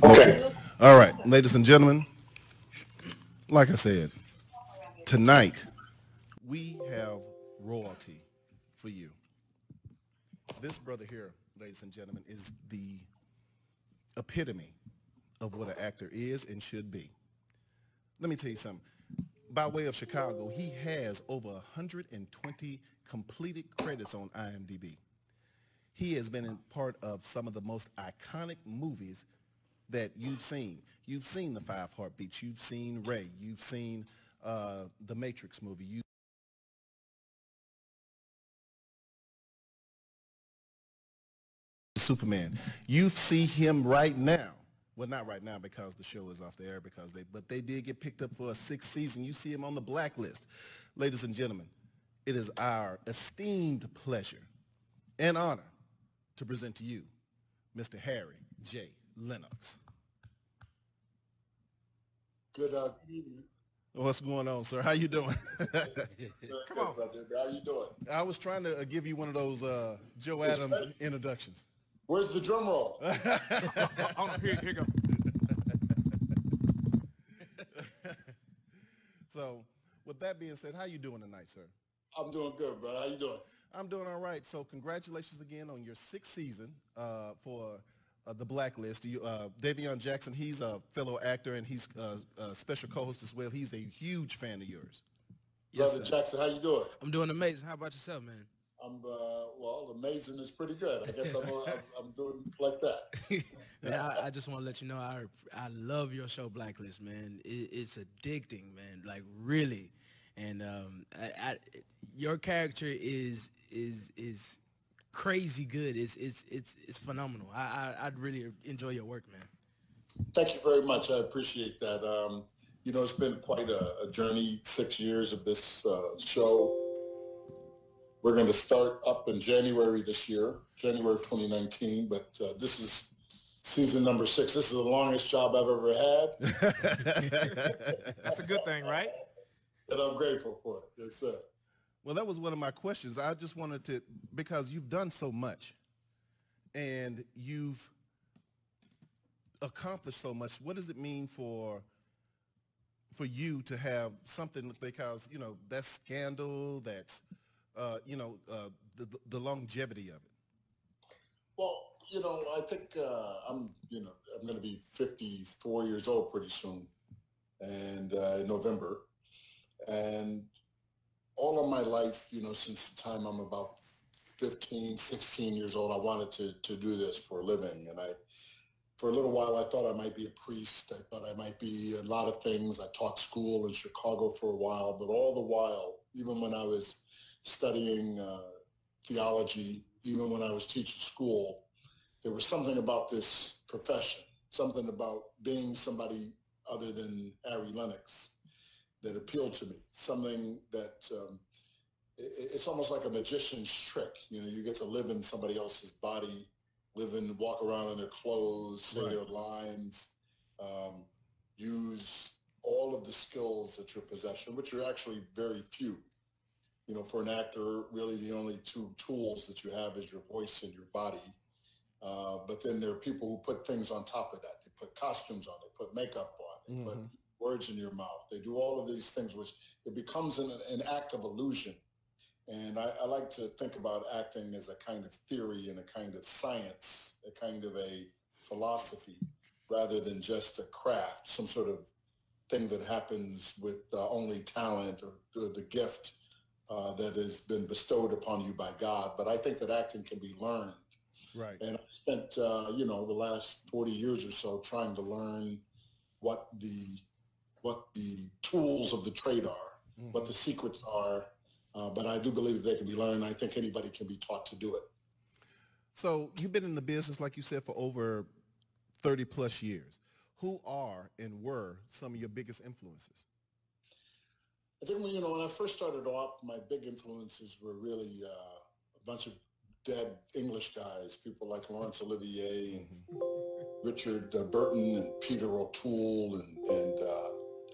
Okay. All right, ladies and gentlemen, like I said, tonight we have royalty for you. This brother here, ladies and gentlemen, is the epitome of what an actor is and should be. Let me tell you something. By way of Chicago, he has over 120 completed credits on IMDb. He has been in part of some of the most iconic movies that you've seen. You've seen The Five Heartbeats. You've seen Ray. You've seen the Matrix movie. Superman. You see him right now. Well, not right now because the show is off the air but they did get picked up for a 6th season. You see him on the blacklist. Ladies and gentlemen, it is our esteemed pleasure and honor to present to you Mr. Harry J. Lennix. Good evening. What's going on, sir? How you doing? Come on, brother. How you doing? I was trying to give you one of those Joe Adams introductions. Where's the drum roll? Here you go. So, with that being said, how you doing tonight, sir? I'm doing good, brother. How you doing? I'm doing all right. So, congratulations again on your 6th season for The Blacklist. Davion Jackson, he's a fellow actor and he's a special co-host as well. He's a huge fan of yours. Yes, brother Jackson, how you doing? I'm doing amazing. How about yourself, man? I'm well. Amazing is pretty good. I guess I'm doing like that. Man, I just want to let you know I love your show Blacklist, man. It's addicting, man. Like really, and your character is crazy good. It's phenomenal. I'd really enjoy your work, man. Thank you very much. I appreciate that. It's been quite a journey. 6 years of this show. We're going to start up in January this year, January 2019, but this is season number 6. This is the longest job I've ever had. That's a good thing, right? And I'm grateful for it. Yes, sir. Well, that was one of my questions. I just wanted to, because you've done so much and you've accomplished so much, what does it mean for you to have something, because, that's Scandal, that's the longevity of it? Well, I think I'm going to be 54 years old pretty soon, and in November, and all of my life, since the time I'm about 15, 16 years old, I wanted to do this for a living, and for a little while, I thought I might be a priest. I thought I might be a lot of things. I taught school in Chicago for a while, but all the while, even when I was studying theology, even when I was teaching school, there was something about this profession, something about being somebody other than Harry Lennix that appealed to me, something that it's almost like a magician's trick. You get to live in somebody else's body, walk around in their clothes, say right. Their lines, use all of the skills at your possession, which are actually very few. For an actor, really the only 2 tools that you have is your voice and your body. But then there are people who put things on top of that. They put costumes on, they put makeup on, they put words in your mouth. They do all of these things, which it becomes an act of illusion. And I like to think about acting as a kind of theory and a kind of science, a kind of a philosophy, rather than just a craft, some sort of thing that happens with only talent or the gift that has been bestowed upon you by God. But I think that acting can be learned. Right. And I spent, the last 40 years or so trying to learn what the tools of the trade are, what the secrets are. But I do believe that they can be learned. I think anybody can be taught to do it. So you've been in the business, like you said, for over 30 plus years. Who are and were some of your biggest influences? I think when I first started off, my big influences were really a bunch of dead English guys, people like Laurence Olivier and Richard Burton and Peter O'Toole and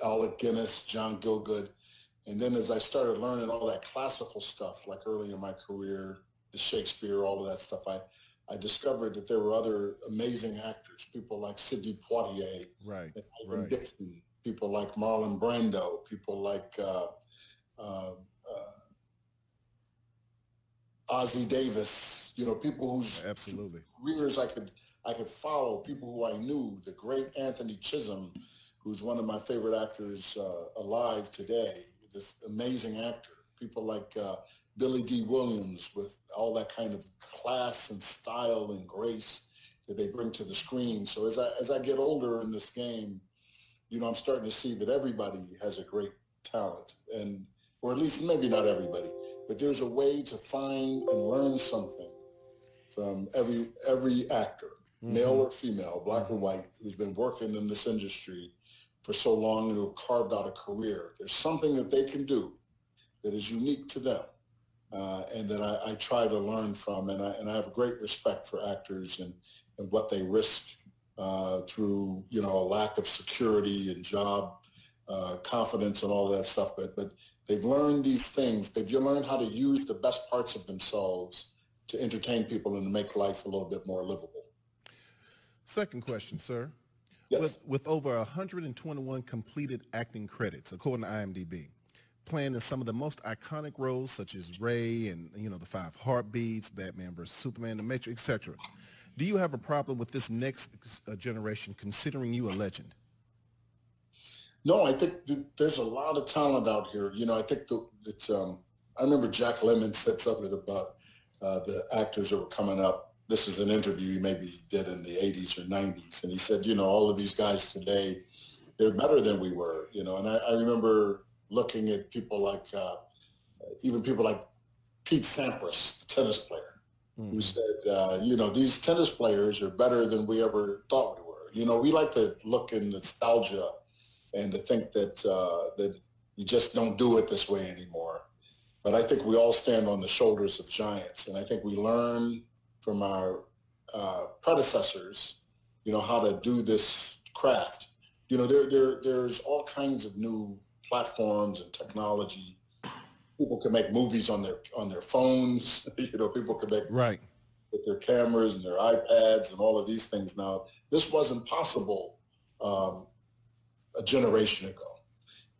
Alec Guinness, John Gielgud. And then as I started learning all that classical stuff, like early in my career, the Shakespeare, all of that stuff, I discovered that there were other amazing actors, people like Sidney Poitier, Right, and Ivan right. Dixon, people like Marlon Brando, people like Ozzie Davis, people whose Absolutely. careers I could follow, people who I knew, the great Anthony Chisholm, who's one of my favorite actors alive today, this amazing actor, people like Billy D. Williams with all that kind of class and style and grace that they bring to the screen. So as I get older in this game, I'm starting to see that everybody has a great talent, or at least maybe not everybody, but there's a way to find and learn something from every actor, male or female, black or white, who's been working in this industry for so long and who have carved out a career. There's something that they can do that is unique to them, and that I try to learn from. And I have great respect for actors and what they risk through, a lack of security and job confidence and all of that stuff. But they've learned these things. They've learned how to use the best parts of themselves to entertain people and to make life a little bit more livable. Second question, sir. Yes. With over 121 completed acting credits, according to IMDb, playing in some of the most iconic roles such as Ray and, the Five Heartbeats, Batman vs. Superman, The Matrix, etc., do you have a problem with this next generation considering you a legend? No, I think there's a lot of talent out here. I think I remember Jack Lemmon said something about the actors that were coming up. This is an interview he maybe did in the 80s or 90s. And he said, all of these guys today, they're better than we were, and I remember looking at people like, even people like Pete Sampras, the tennis player, who said, these tennis players are better than we ever thought we were. We like to look in nostalgia and to think that that you just don't do it this way anymore. But I think we all stand on the shoulders of giants, and I think we learn from our predecessors, how to do this craft. There's all kinds of new platforms and technology. People can make movies on their phones. People can make right with their cameras and their iPads and all of these things now. This wasn't possible a generation ago.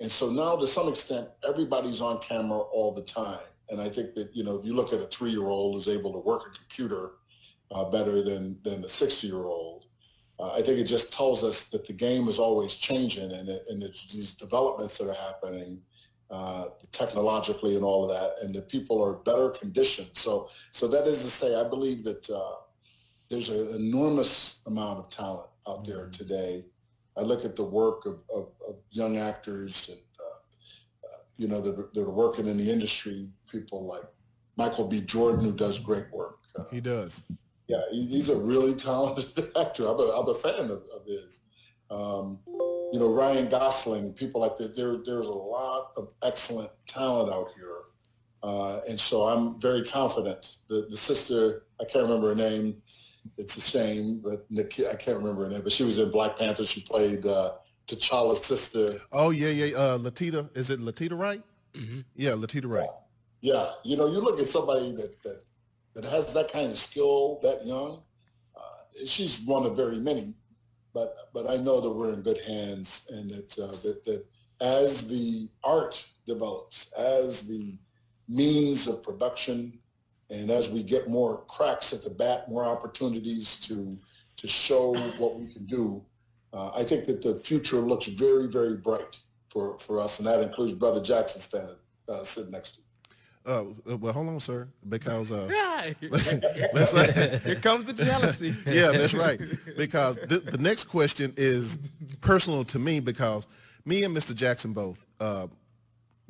And so now, to some extent, everybody's on camera all the time. And I think that, if you look at a 3-year-old who's able to work a computer better than the 60-year-old, I think it just tells us that the game is always changing, and these developments that are happening technologically and all of that, and that people are better conditioned. So that is to say, I believe that there's an enormous amount of talent out there today. I look at the work of young actors and, that are working in the industry, people like Michael B. Jordan, who does great work. He does. Yeah, he's a really talented actor. I'm a fan of his. Ryan Gosling, people like that. There's a lot of excellent talent out here. And so I'm very confident. The sister, I can't remember her name. It's a shame, but I can't remember her name. But she was in Black Panther. She played T'Challa's sister. Oh, yeah. Latita. Is it Latita Wright? Mm-hmm. Yeah, Latita Wright. Yeah. You look at somebody that has that kind of skill that young. She's one of very many. But I know that we're in good hands, and that as the art develops, as the means of production, and as we get more cracks at the bat, more opportunities to show what we can do, I think that the future looks very, very bright for us, and that includes Brother Jackson sitting next to you. Well, hold on, sir, because Right. let's Here comes the jealousy. Yeah, that's right. Because the next question is personal to me, because me and Mr. Jackson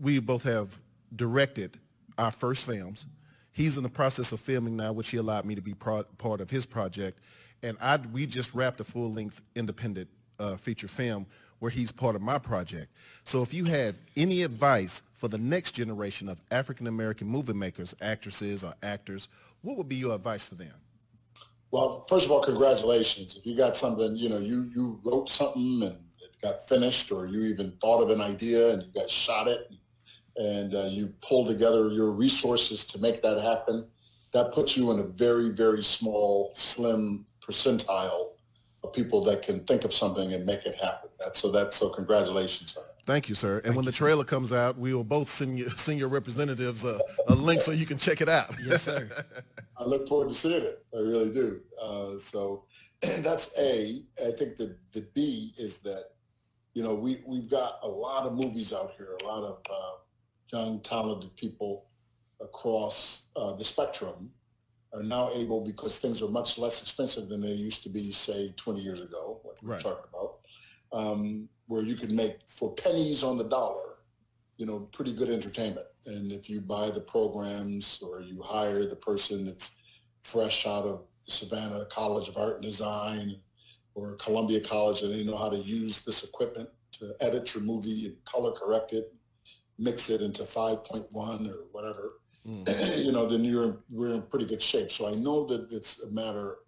we both have directed our first films. He's in the process of filming now, which he allowed me to be part of his project, and we just wrapped a full-length independent feature film where he's part of my project. So if you have any advice for the next generation of African-American movie makers, actresses, or actors, what would be your advice to them? Well, first of all, congratulations. If you got something, you wrote something and it got finished, or you even thought of an idea and you got shot it, and you pulled together your resources to make that happen, that puts you in a very, very small, slim percentile of people that can think of something and make it happen. So congratulations, sir. Thank you, sir. And when the trailer comes out, we will both send your representatives a link so you can check it out. Yes, sir. I look forward to seeing it. I really do. So that's A. I think the B is that, we've got a lot of movies out here, a lot of young, talented people across the spectrum are now able, because things are much less expensive than they used to be, say, 20 years ago, what we're talking about, where you can make, for pennies on the dollar, pretty good entertainment. And if you buy the programs or you hire the person that's fresh out of Savannah College of Art and Design or Columbia College, and they know how to use this equipment to edit your movie and color correct it, mix it into 5.1 or whatever, then we're in pretty good shape. So I know that it's a matter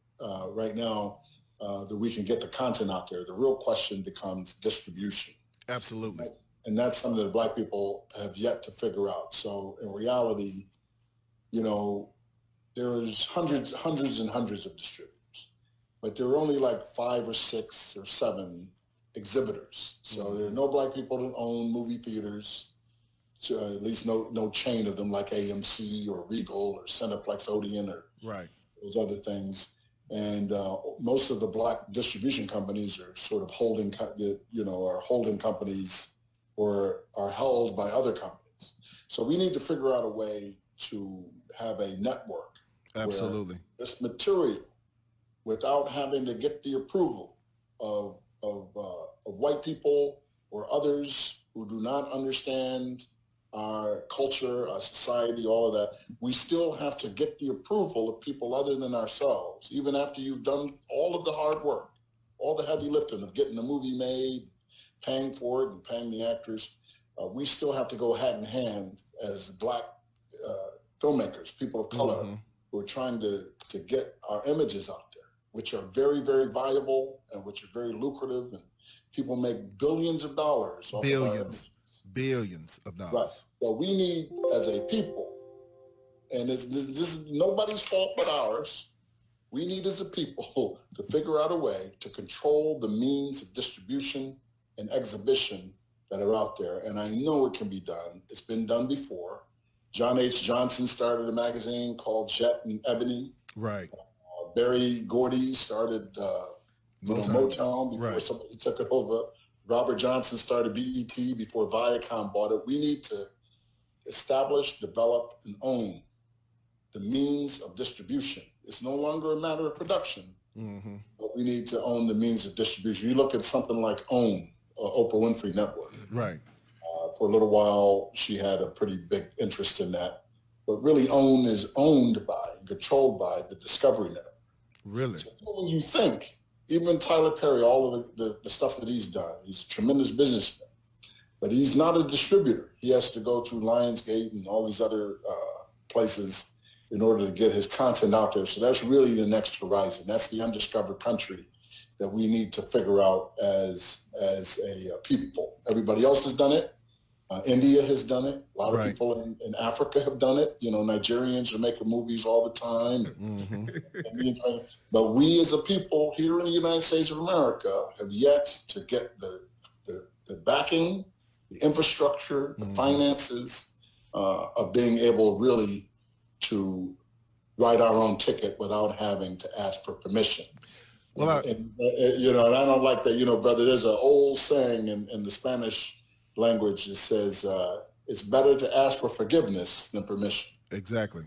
right now that we can get the content out there. The real question becomes distribution. Absolutely. And that's something that Black people have yet to figure out. So in reality, there's hundreds and hundreds of distributors, but there are only like 5 or 6 or 7 exhibitors. So there are no Black people that own movie theaters. At least no chain of them like AMC or Regal or Cineplex Odeon or those other things. And most of the Black distribution companies are sort of holding companies or are held by other companies. So we need to figure out a way to have a network. Absolutely. Where this material, without having to get the approval of white people or others who do not understand our culture, our society, all of that, we still have to get the approval of people other than ourselves, even after you've done all of the hard work, all the heavy lifting of getting the movie made, paying for it and paying the actors. We still have to go hand in hand as Black filmmakers, people of color, who are trying to get our images out there, which are very, very valuable and which are very lucrative, and people make billions of dollars. Billions of dollars. Right. But we need, as a people, and this is nobody's fault but ours, we need as a people to figure out a way to control the means of distribution and exhibition that are out there. And I know it can be done. It's been done before. John H. Johnson started a magazine called Jet and Ebony. Right. Barry Gordy started Motown before somebody took it over. Robert Johnson started BET before Viacom bought it. We need to establish, develop, and own the means of distribution. It's no longer a matter of production, but we need to own the means of distribution. You look at something like OWN, Oprah Winfrey Network. Right. For a little while, she had a pretty big interest in that. But really, OWN is owned by and controlled by the Discovery Network. Really? So when you think, even Tyler Perry, all of the stuff that he's done, he's a tremendous businessman, but he's not a distributor. He has to go through Lionsgate and all these other places in order to get his content out there. So that's really the next horizon. That's the undiscovered country that we need to figure out as a people. Everybody else has done it. India has done it. A lot of people in Africa have done it. Nigerians are making movies all the time. But we as a people here in the United States of America have yet to get the backing, the infrastructure, the finances of being able really to write our own ticket without having to ask for permission. Well, and I don't like that, brother. There's an old saying in the Spanish language that says it's better to ask for forgiveness than permission. Exactly.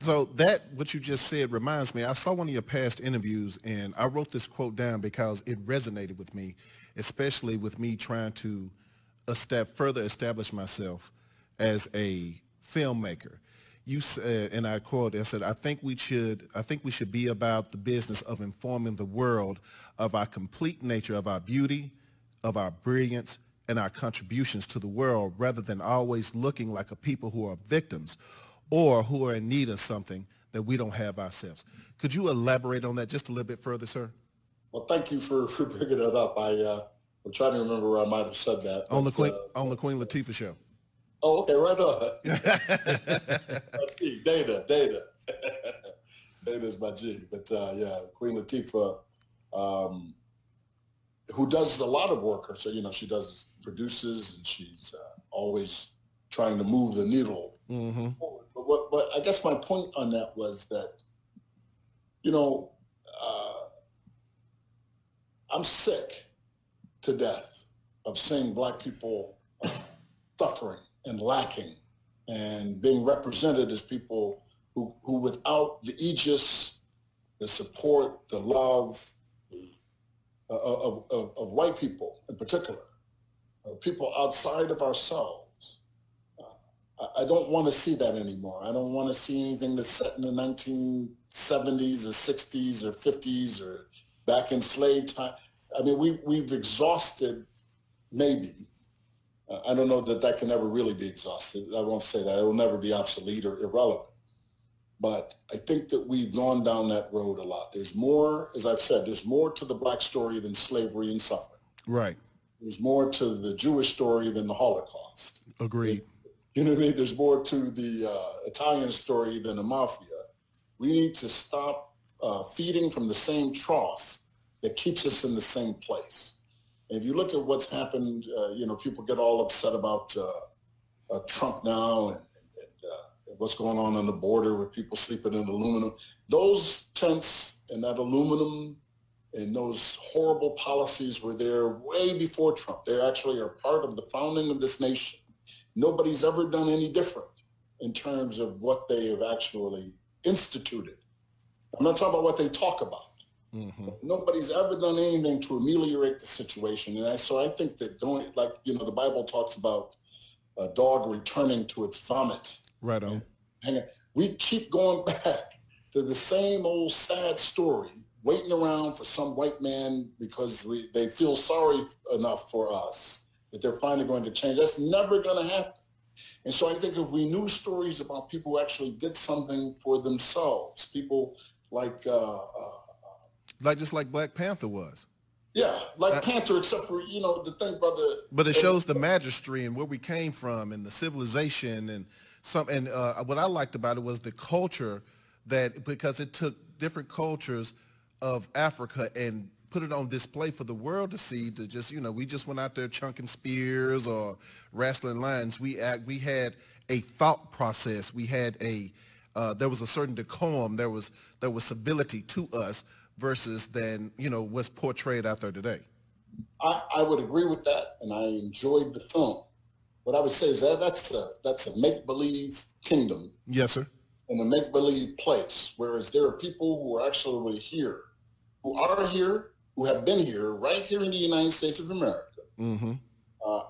So that, what you just said reminds me, I saw one of your past interviews and I wrote this quote down because it resonated with me, especially with me trying to further establish myself as a filmmaker. You said, and I quote, I said, I think we should be about the business of informing the world of our complete nature, of our beauty, of our brilliance, and our contributions to the world, rather than always looking like a people who are victims or who are in need of something that we don't have ourselves. Could you elaborate on that just a little bit further, sir? Well, thank you for bringing that up. I'm trying to remember where I might have said that. On the Queen Latifah show. Oh, okay, right on. Data. It is my G. But yeah, Queen Latifah, who does a lot of work. So, she produces, and she's always trying to move the needle forward. But I guess my point on that was that, I'm sick to death of seeing Black people suffering and lacking and being represented as people who without the aegis, the support, the love of white people in particular, people outside of ourselves. I don't want to see that anymore. I don't want to see anything that's set in the 1970s or 60s or 50s or back in slave time. I mean, we've exhausted, maybe. I don't know that can ever really be exhausted. I won't say that. It will never be obsolete or irrelevant. But I think that we've gone down that road a lot. There's more, as I've said, there's more to the Black story than slavery and suffering. Right. There's more to the Jewish story than the Holocaust. Agreed. You know what I mean? There's more to the Italian story than the mafia. We need to stop feeding from the same trough that keeps us in the same place. And if you look at what's happened, people get all upset about Trump now and what's going on the border with people sleeping in aluminum. Those tents and that aluminum and those horrible policies were there way before Trump. They actually are part of the founding of this nation. Nobody's ever done any different in terms of what they have actually instituted. I'm not talking about what they talk about. Mm-hmm. Nobody's ever done anything to ameliorate the situation. And so I think that the Bible talks about a dog returning to its vomit. Right on. And we keep going back to the same old sad story, waiting around for some white man because they feel sorry enough for us that they're finally going to change. That's never going to happen. And so I think if we knew stories about people who actually did something for themselves, people like just like Black Panther was. Yeah, like Panther, except for, the thing about the... But it shows the majesty and where we came from and the civilization and what I liked about it was the culture because it took different cultures of Africa and put it on display for the world to see, to just, we just went out there chunking spears or wrestling lions. We had a thought process. We had there was a certain decorum. There was civility to us versus than, what's portrayed out there today. I would agree with that, and I enjoyed the film. What I would say is that's a make-believe kingdom. Yes, sir. In a make-believe place, whereas there are people who are actually here, who have been here, right here in the United States of America,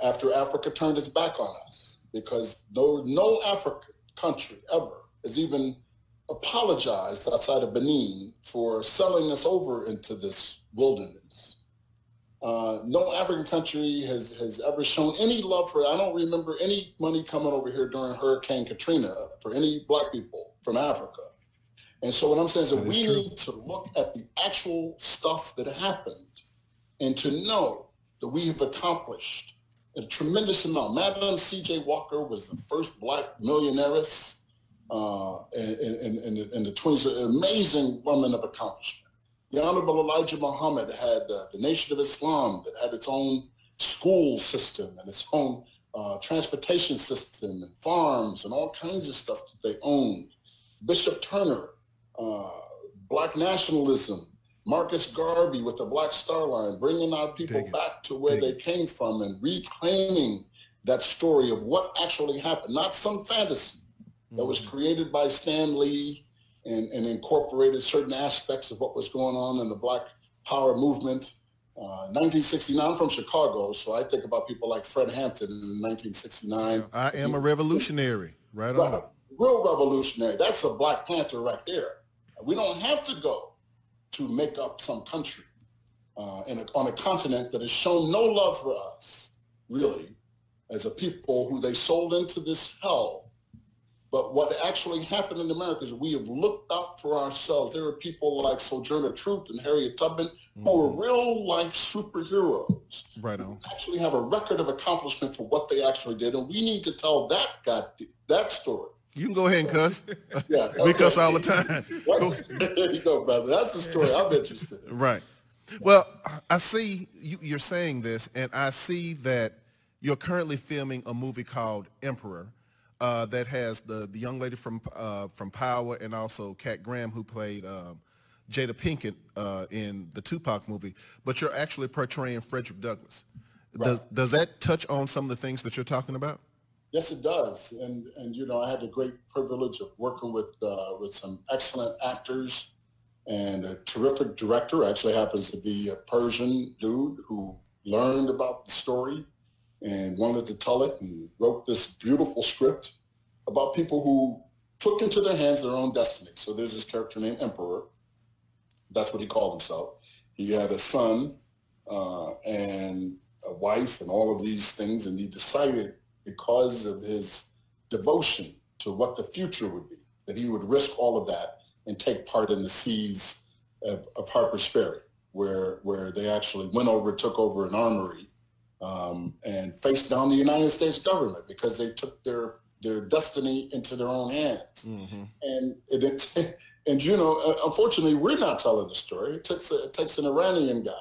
after Africa turned its back on us, because no African country ever has even apologized outside of Benin for selling us over into this wilderness. No African country has ever shown any love for it. I don't remember any money coming over here during Hurricane Katrina for any Black people from Africa. And so what I'm saying is that we need to look at the actual stuff that happened and to know that we have accomplished a tremendous amount. Madam C.J. Walker was the first Black millionairess in the 20s, an amazing woman of accomplishment. The Honorable Elijah Muhammad had the Nation of Islam that had its own school system and its own transportation system and farms and all kinds of stuff that they owned. Bishop Turner, Black nationalism, Marcus Garvey with the Black Star Line, bringing our people back to where they came from and reclaiming that story of what actually happened, not some fantasy that was created by Stan Lee and incorporated certain aspects of what was going on in the Black Power movement. 1969, I'm from Chicago, so I think about people like Fred Hampton in 1969. I am a revolutionary, right on. Real revolutionary. That's a Black Panther right there. We don't have to go to make up some country on a continent that has shown no love for us, really, as a people who they sold into this hell. But what actually happened in America is we have looked out for ourselves. There are people like Sojourner Truth and Harriet Tubman who are real-life superheroes. Right on. Who actually have a record of accomplishment for what they actually did, and we need to tell that story. You can go ahead and cuss. Yeah, We cuss all the time. There you go, brother. That's the story I'm interested in. Right. Well, I see you're saying this, and I see that you're currently filming a movie called Emperor that has the young lady from Power and also Kat Graham, who played Jada Pinkett in the Tupac movie. But you're actually portraying Frederick Douglass. Right. Does that touch on some of the things that you're talking about? Yes, it does. And you know, I had the great privilege of working with some excellent actors and a terrific director. Actually happens to be a Persian dude who learned about the story and wanted to tell it and wrote this beautiful script about people who took into their hands their own destiny. So there's this character named Emperor. That's what he called himself. He had a son and a wife and all of these things, and he decided, because of his devotion to what the future would be, that he would risk all of that and take part in the siege of Harper's Ferry, where they actually went over, took over an armory, and faced down the United States government because they took their destiny into their own hands. Mm-hmm. And you know, unfortunately, we're not telling the story. It takes an Iranian guy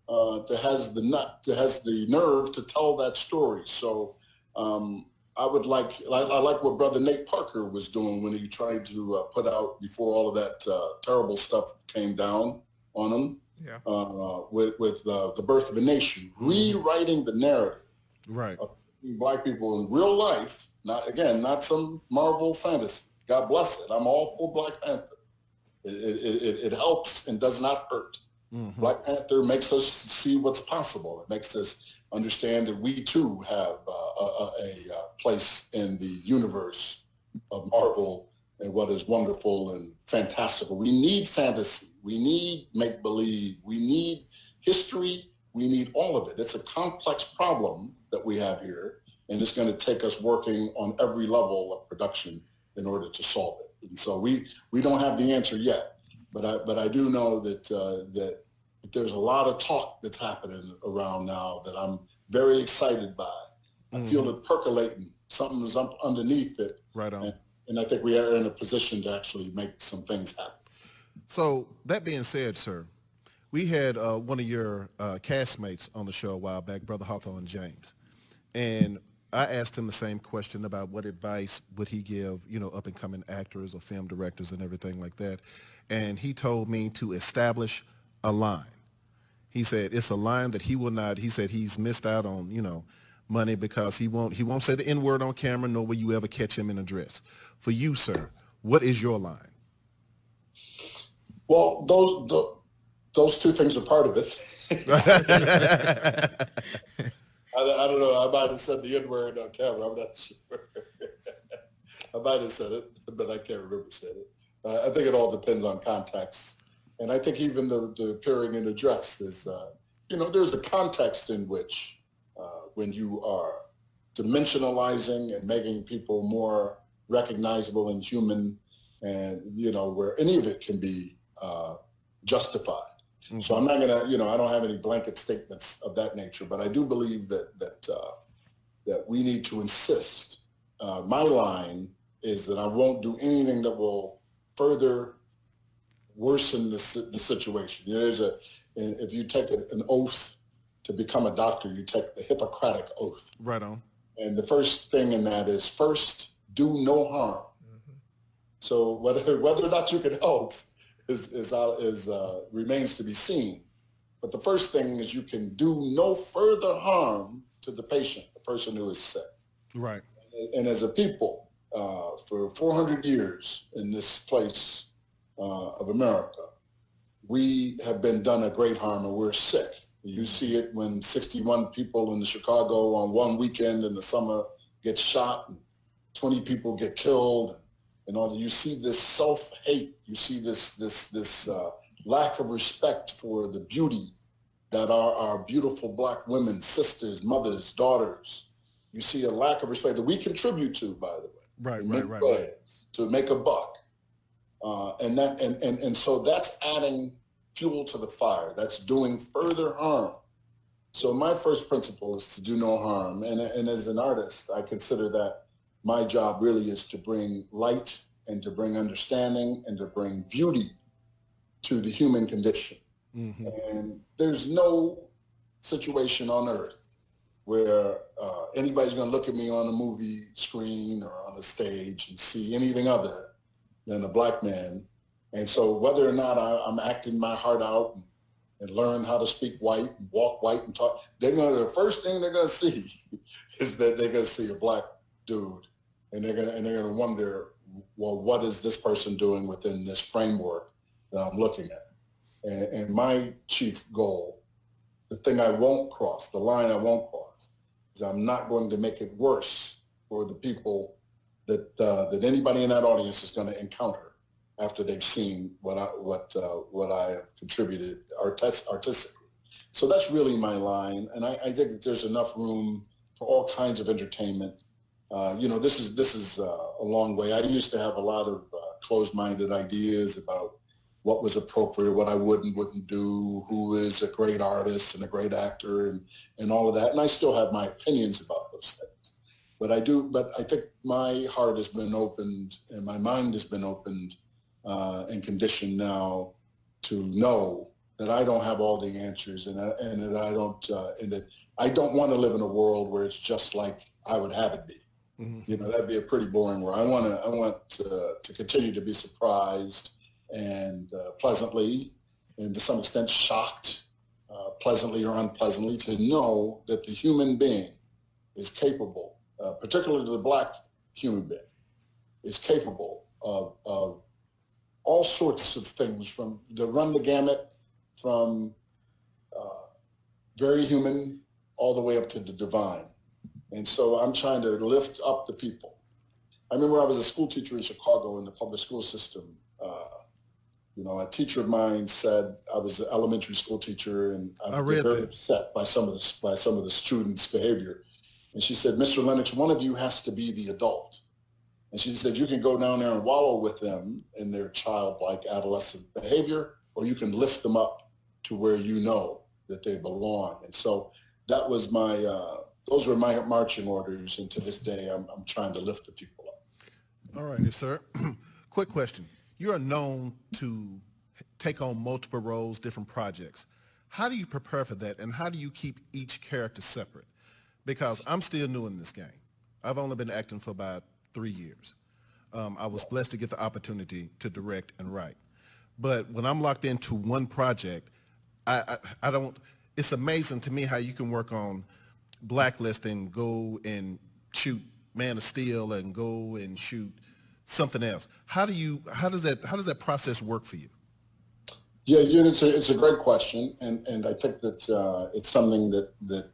that has the nerve to tell that story. So I like what Brother Nate Parker was doing when he tried to put out, before all of that terrible stuff came down on him, with the Birth of a Nation, rewriting the narrative, right, of Black people in real life. Not some Marvel fantasy. God bless it. I'm all for Black Panther. It helps and does not hurt. Mm-hmm. Black Panther makes us see what's possible. It makes us understand that we too have a place in the universe of Marvel and what is wonderful and fantastical. We need fantasy. We need make-believe. We need history. We need all of it. It's a complex problem that we have here, and it's going to take us working on every level of production in order to solve it. And so we don't have the answer yet, but I do know that that there's a lot of talk that's happening around now that I'm very excited by. I feel it percolating. Something is up underneath it. Right on. And I think we are in a position to actually make some things happen. So that being said, sir, we had one of your castmates on the show a while back, Brother Hawthorne James, and I asked him the same question about what advice would he give, you know, up-and-coming actors or film directors and everything like that. And he told me to establish a line. He said it's a line that he will not, he said he's missed out on, you know, money because he won't say the N-word on camera, nor will you ever catch him in a dress. For you, sir, what is your line? Well, those two things are part of it. I don't know. I might have said the N-word on camera. I'm not sure. I might have said it, but I can't remember saying it. I think it all depends on context. And I think even the appearing in a dress is, you know, there's a context in which when you are dimensionalizing and making people more recognizable and human, and, you know, where any of it can be justified. Mm-hmm. So I'm not going to, you know, I don't have any blanket statements of that nature, but I do believe that we need to insist. My line is that I won't do anything that will further worsen the situation. You know, if you take an oath to become a doctor, you take the Hippocratic oath. Right on. And the first thing in that is first, do no harm. Mm-hmm. So whether or not you can help remains to be seen. But the first thing is you can do no further harm to the patient, the person who is sick. Right. And as a people, for 400 years in this place of America, we have been done a great harm and we're sick. You see it when 61 people in Chicago on one weekend in the summer get shot and 20 people get killed. And all, you see this self-hate. You see this lack of respect for the beauty that are our beautiful Black women, sisters, mothers, daughters. You see a lack of respect that we contribute to, by the way. Right. To make a buck. And so that's adding fuel to the fire. That's doing further harm. So my first principle is to do no harm. And as an artist, I consider that my job really is to bring light and to bring understanding and to bring beauty to the human condition. Mm-hmm. And there's no situation on earth where anybody's going to look at me on a movie screen or on a stage and see anything other than a black man. And so whether or not I'm acting my heart out and learn how to speak white and walk white and talk, the first thing they're going to see is that they're going to see a black dude, and they're going to wonder, well, what is this person doing within this framework that I'm looking at? And my chief goal, the thing I won't cross, the line I won't cross, is I'm not going to make it worse for the people that anybody in that audience is going to encounter after they've seen what I have contributed artistically. So that's really my line, and I think that there's enough room for all kinds of entertainment. This is a long way. I used to have a lot of closed-minded ideas about what was appropriate, what I would and wouldn't do, who is a great artist and a great actor, and all of that. And I still have my opinions about those things. But I think my heart has been opened and my mind has been opened and conditioned now to know that I don't have all the answers, and that I don't want to live in a world where it's just like I would have it be. Mm-hmm. That'd be a pretty boring world. I want to continue to be surprised and pleasantly, and to some extent shocked, pleasantly or unpleasantly, to know that the human being is capable, particularly the black human being, is capable of all sorts of things, from run the gamut, from very human all the way up to the divine. And so I'm trying to lift up the people. I remember I was a school teacher in Chicago in the public school system. A teacher of mine said, I was an elementary school teacher, and I was very upset by some of the students' behavior. And she said, Mr. Lennix, one of you has to be the adult. And she said, you can go down there and wallow with them in their childlike adolescent behavior, or you can lift them up to where you know that they belong. And so that was those were my marching orders. And to this day, I'm trying to lift the people up. All right, yes, sir. Quick question. You are known to take on multiple roles, different projects. How do you prepare for that, and how do you keep each character separate? Because I'm still new in this game. I've only been acting for about 3 years. I was blessed to get the opportunity to direct and write. But when I'm locked into one project, I don't, it's amazing to me how you can work on Blacklist and go and shoot Man of Steel and go and shoot something else. How does that process work for you? Yeah, it's a great question, and I think that it's something that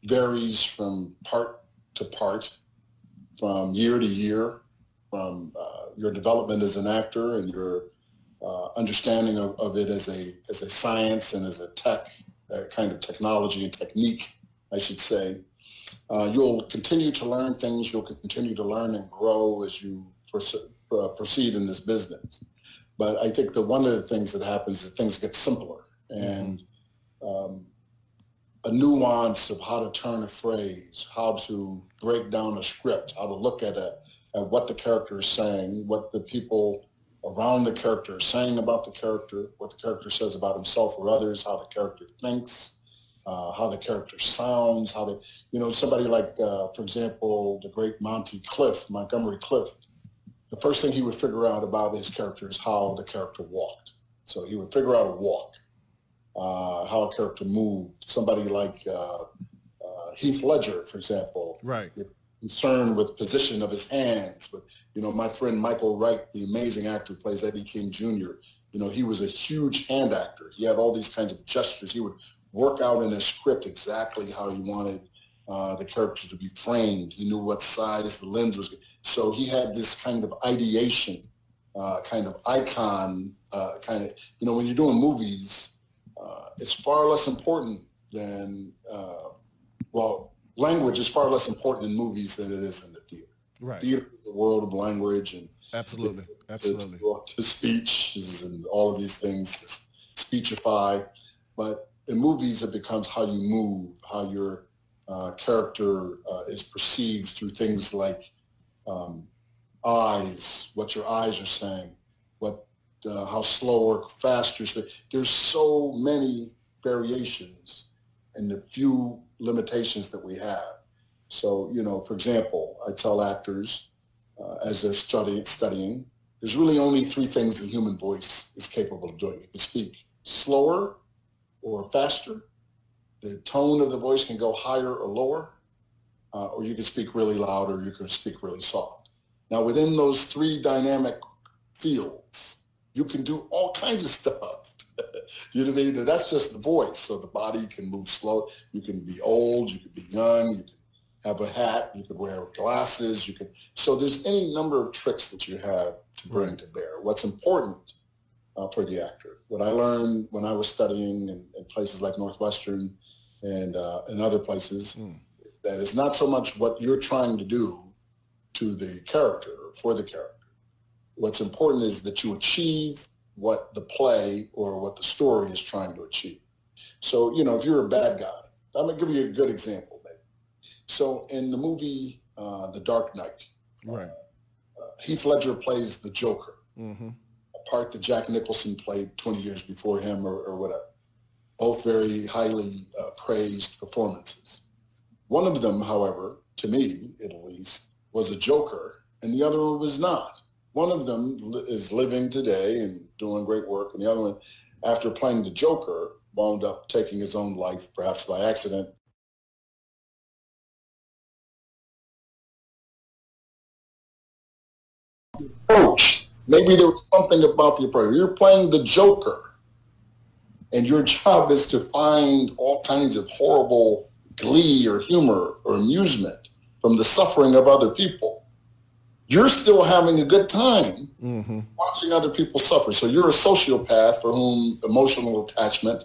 varies from part to part, from year to year, from your development as an actor and your understanding of it as a science and as a kind of technology and technique, I should say. You'll continue to learn things. You'll continue to learn and grow as you proceed in this business. But I think that one of the things that happens is things get simpler, and a nuance of how to turn a phrase, how to break down a script, how to look at what the character is saying, what the people around the character are saying about the character, what the character says about himself or others, how the character thinks, how the character sounds, somebody like, for example, the great Montgomery Clift. The first thing he would figure out about his character is how the character walked. So he would figure out a walk, how a character moved. Somebody like Heath Ledger, for example, right, concerned with position of his hands. But my friend Michael Wright, the amazing actor who plays Eddie King Jr., he was a huge hand actor. He had all these kinds of gestures. He would work out in his script exactly how he wanted the character to be framed. He knew what size the lens was. So he had this kind of ideation, kind of icon, when you're doing movies, it's far less important than, language is far less important in movies than it is in the theater. Right. Theater is the world of language, and absolutely. To speech and all of these things, speechify. But in movies, it becomes how you move, how your character is perceived through things like eyes, what your eyes are saying, how slow or fast you're speaking. There's so many variations and the few limitations that we have. So, for example, I tell actors as they're studying, there's really only three things the human voice is capable of doing. You can speak slower or faster. The tone of the voice can go higher or lower, or you can speak really loud, or you can speak really soft. Now, within those three dynamic fields, you can do all kinds of stuff. You know what I mean? That's just the voice. So the body can move slow. You can be old. You can be young. You can have a hat. You could wear glasses. So there's any number of tricks that you have to bring to bear. What's important for the actor, what I learned when I was studying in places like Northwestern and other places, is that it's not so much what you're trying to do to the character or for the character. What's important is that you achieve what the play or what the story is trying to achieve. So, if you're a bad guy, I'm going to give you a good example, maybe. So in the movie The Dark Knight, Heath Ledger plays the Joker, a part that Jack Nicholson played 20 years before him or whatever. Both very highly praised performances. One of them, however, to me at least, was a Joker, and the other one was not. One of them is living today and doing great work, and the other one, after playing the Joker, wound up taking his own life, perhaps by accident. Approach. Maybe there was something about the approach. You're playing the Joker, and your job is to find all kinds of horrible glee or humor or amusement from the suffering of other people. You're still having a good time watching other people suffer. So you're a sociopath for whom emotional attachment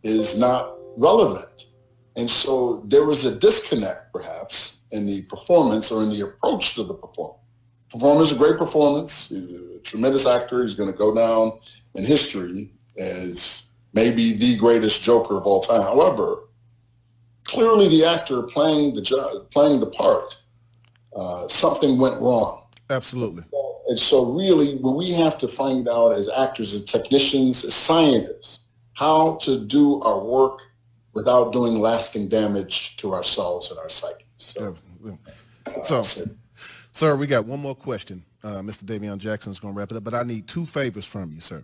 is not relevant. And so there was a disconnect, perhaps, in the performance or in the approach to the performance. Performance is a great performance. He's a tremendous actor. He's going to go down in history as maybe the greatest Joker of all time. However, clearly the actor playing the part, something went wrong. Absolutely. And so really, when we have to find out as actors, as technicians, as scientists, how to do our work without doing lasting damage to ourselves and our psyche. So, sir, we got one more question. Mr. Davion Jackson's going to wrap it up, but I need two favors from you, sir.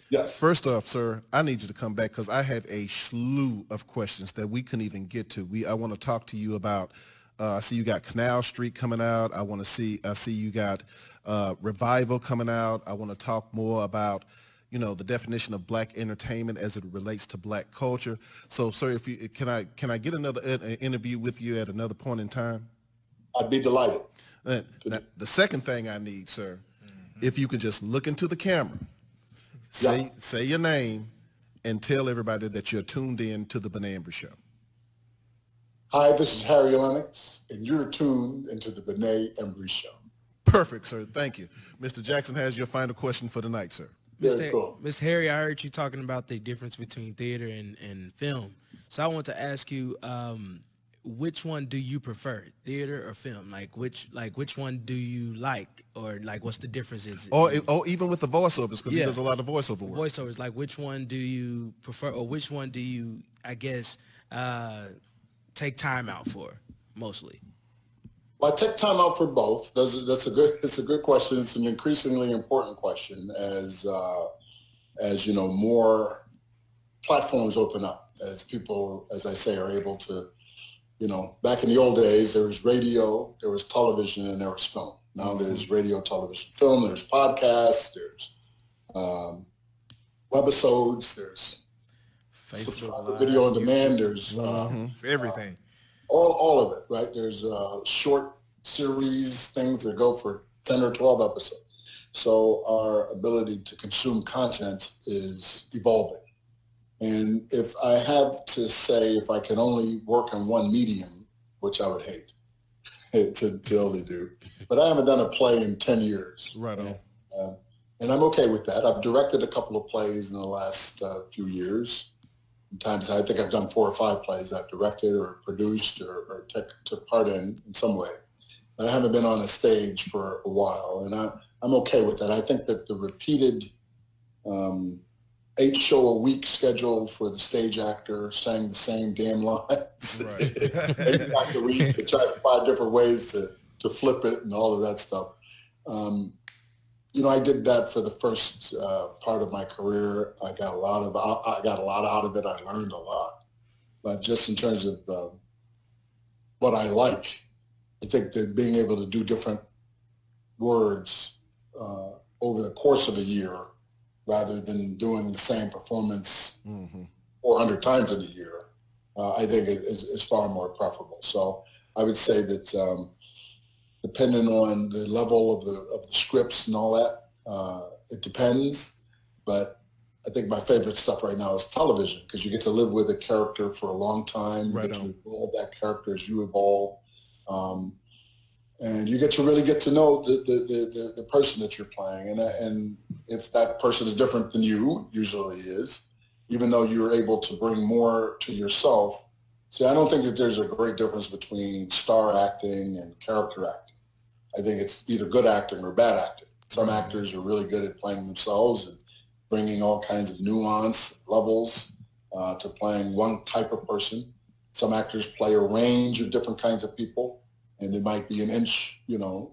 Yes. First off, sir, I need you to come back because I have a slew of questions that we couldn't even get to. I want to talk to you about, I see you got Canal Street coming out. I see you got Revival coming out. I want to talk more about, the definition of black entertainment as it relates to black culture. So, sir, can I get another interview with you at another point in time? I'd be delighted. Now, the second thing I need, sir, if you could just look into the camera, say your name, and tell everybody that you're tuned in to the Benét Embry Show. Hi, this is Harry Lennix, and you're tuned into the Benét Embry Show. Perfect, sir. Thank you. Mr. Jackson has your final question for the night, sir. Mr. Harry, I heard you talking about the difference between theater and film. So I want to ask you, which one do you prefer, theater or film? Which one do you like, or what's the difference? Or even with the voiceovers, because he does a lot of voiceover work. Voiceovers, which one do you prefer, or which one do you, I guess, take time out for mostly? Well, I take time out for both. It's a good question. It's an increasingly important question as more platforms open up, as people, as I say, are able to, back in the old days, there was radio, there was television, and there was film. Now there's radio, television, film, there's podcasts, there's webisodes, there's Facebook video on demand, there's everything. All of it, right? There's short series, things that go for 10 or 12 episodes. So our ability to consume content is evolving. And if I have to say, if I can only work on one medium, which I would hate to only do, but I haven't done a play in 10 years. Right on. And I'm okay with that. I've directed a couple of plays in the last few years. Sometimes I think I've done 4 or 5 plays I've directed or produced or took part in some way. but I haven't been on a stage for a while, and I'm okay with that. I think that the repeated 8-show-a-week schedule for the stage actor saying the same damn lines Right. 8 times a week to try to find different ways to flip it and all of that stuff. I did that for the first part of my career. I got a lot out of it. I learned a lot. But just in terms of what I like, I think that being able to do different words over the course of a year rather than doing the same performance 400 times in a year, I think is far more preferable. So I would say that depending on the level of the scripts and all that, it depends. But I think my favorite stuff right now is television, because you get to live with a character for a long time. You get to evolve that character as you evolve. And you get to really get to know the person that you're playing. And if that person is different than you, usually is, even though you're able to bring more to yourself. See, I don't think that there's a great difference between star acting and character acting. I think it's either good acting or bad acting. Some actors are really good at playing themselves and bringing all kinds of nuance levels to playing one type of person. Some actors play a range of different kinds of people, and it might be an inch, a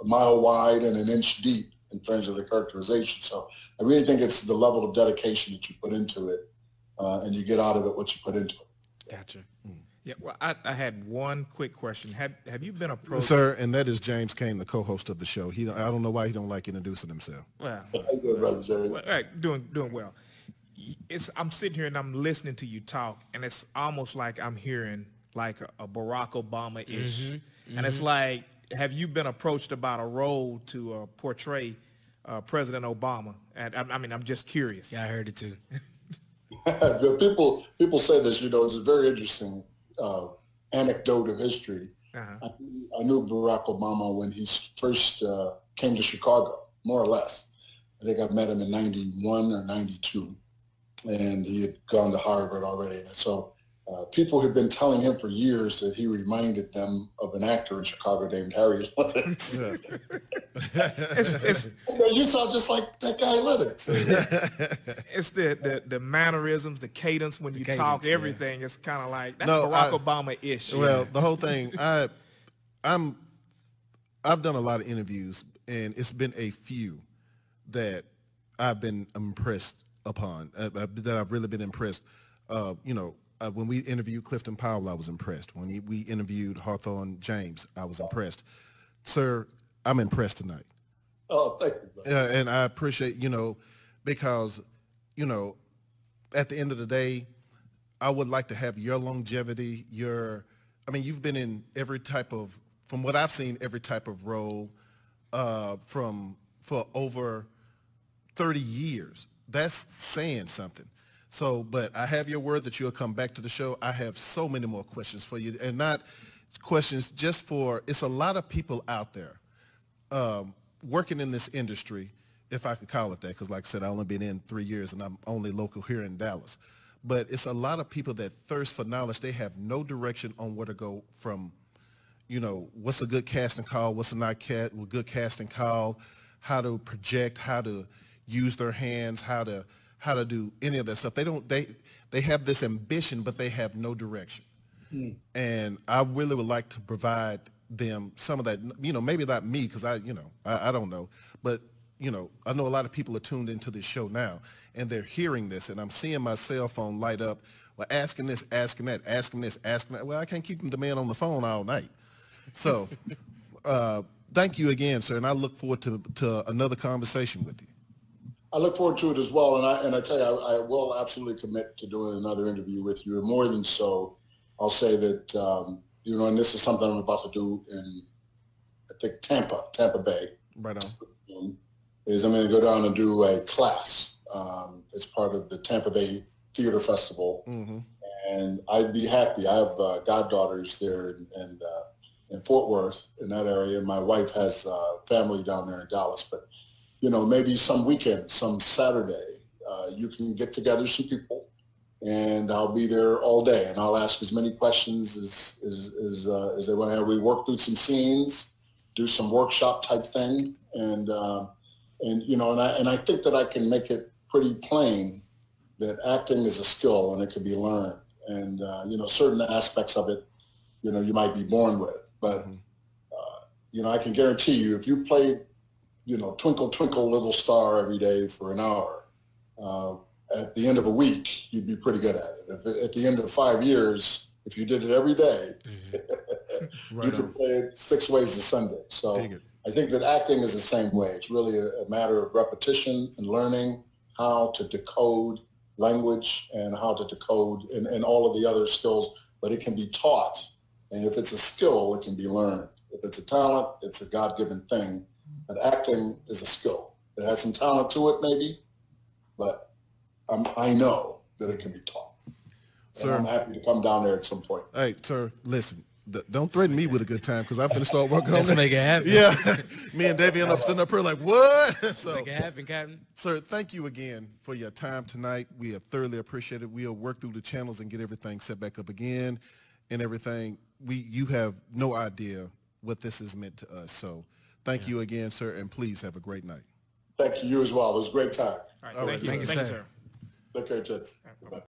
mile wide and an inch deep in terms of the characterization. So I really think it's the level of dedication that you put into it, and you get out of it what you put into it. Gotcha. Yeah, well, I had one quick question. Have you been approached? Sir, and that is James Kane, the co-host of the show. I don't know why he don't like introducing himself. Well, How you doing, Brother Jerry? all right, doing well. I'm sitting here and I'm listening to you talk, and it's almost like I'm hearing like a Barack Obama-ish. And it's like, have you been approached about a role to portray President Obama? And I'm just curious. Yeah, I heard it too. People say this, it's a very interesting anecdote of history. I knew Barack Obama when he first came to Chicago, more or less. I think I met him in 91 or 92, and he had gone to Harvard already. And so people had been telling him for years that he reminded them of an actor in Chicago named Harry Lennix. You sound just like that guy Lennix. It's the mannerisms, the cadence when you talk, everything. It's kind of like, that's Barack Obama-ish. Well, the whole thing, I've done a lot of interviews, and it's been a few that I've been impressed upon, that I've really been impressed. When we interviewed Clifton Powell, I was impressed. When we interviewed Hawthorne James, I was impressed. Sir, I'm impressed tonight. Oh, thank you, brother. And I appreciate, because, at the end of the day, I would like to have your longevity, you've been in every type of, from what I've seen, every type of role for over 30 years. That's saying something. So, but I have your word that you'll come back to the show. I have so many more questions for you, and not questions just for, it's a lot of people out there working in this industry, if I could call it that, because like I said, I've only been in 3 years and I'm only local here in Dallas. But it's a lot of people that thirst for knowledge. They have no direction on where to go from, what's a good casting call, what's a not good casting call, how to project, how to use their hands, how to do any of that stuff. They have this ambition, but they have no direction. And I really would like to provide them some of that, maybe not me, because I don't know, but I know a lot of people are tuned into this show now, and they're hearing this, and I'm seeing my cell phone light up, well, asking this, asking that, asking this, asking that. Well, I can't keep the man on the phone all night. So thank you again, sir, and I look forward to another conversation with you. I look forward to it as well, and I tell you, I will absolutely commit to doing another interview with you. And more than so, I'll say that, and this is something I'm about to do in, I think, Tampa Bay. Right on. Is I'm going to go down and do a class. It's part of the Tampa Bay Theater Festival. And I'd be happy. I have goddaughters there in Fort Worth, in that area. And my wife has family down there in Dallas. But maybe some weekend, some Saturday, you can get together some people, and I'll be there all day, and I'll ask as many questions as they want to have. We work through some scenes, do some workshop type thing, and you know, and I think that I can make it pretty plain that acting is a skill and it can be learned, and you know, certain aspects of it, you know, you might be born with, but you know, I can guarantee you, if you played, you know, Twinkle Twinkle Little Star every day for an hour, at the end of a week, you'd be pretty good at it. If at the end of 5 years, if you did it every day, you could play it 6 ways a Sunday. So I think that acting is the same way. It's really a matter of repetition and learning how to decode language and how to decode and all of the other skills, but it can be taught. And if it's a skill, it can be learned. If it's a talent, it's a God-given thing. But acting is a skill. It has some talent to it, maybe, but I know that it can be taught. Sir, and I'm happy to come down there at some point. Hey, sir, listen. Don't threaten me with a good time, because I'm going to start working on it. Let's make it happen. Yeah. Me and Davey end up sitting up here like, what? So, make it happen, Captain. Sir, thank you again for your time tonight. We have thoroughly appreciated it. We'll work through the channels and get everything set back up again and everything. You have no idea what this has meant to us. So thank you again, sir, and please have a great night. Thank you as well. It was a great time. All right, thank you, sir. Take care, Jets. Bye.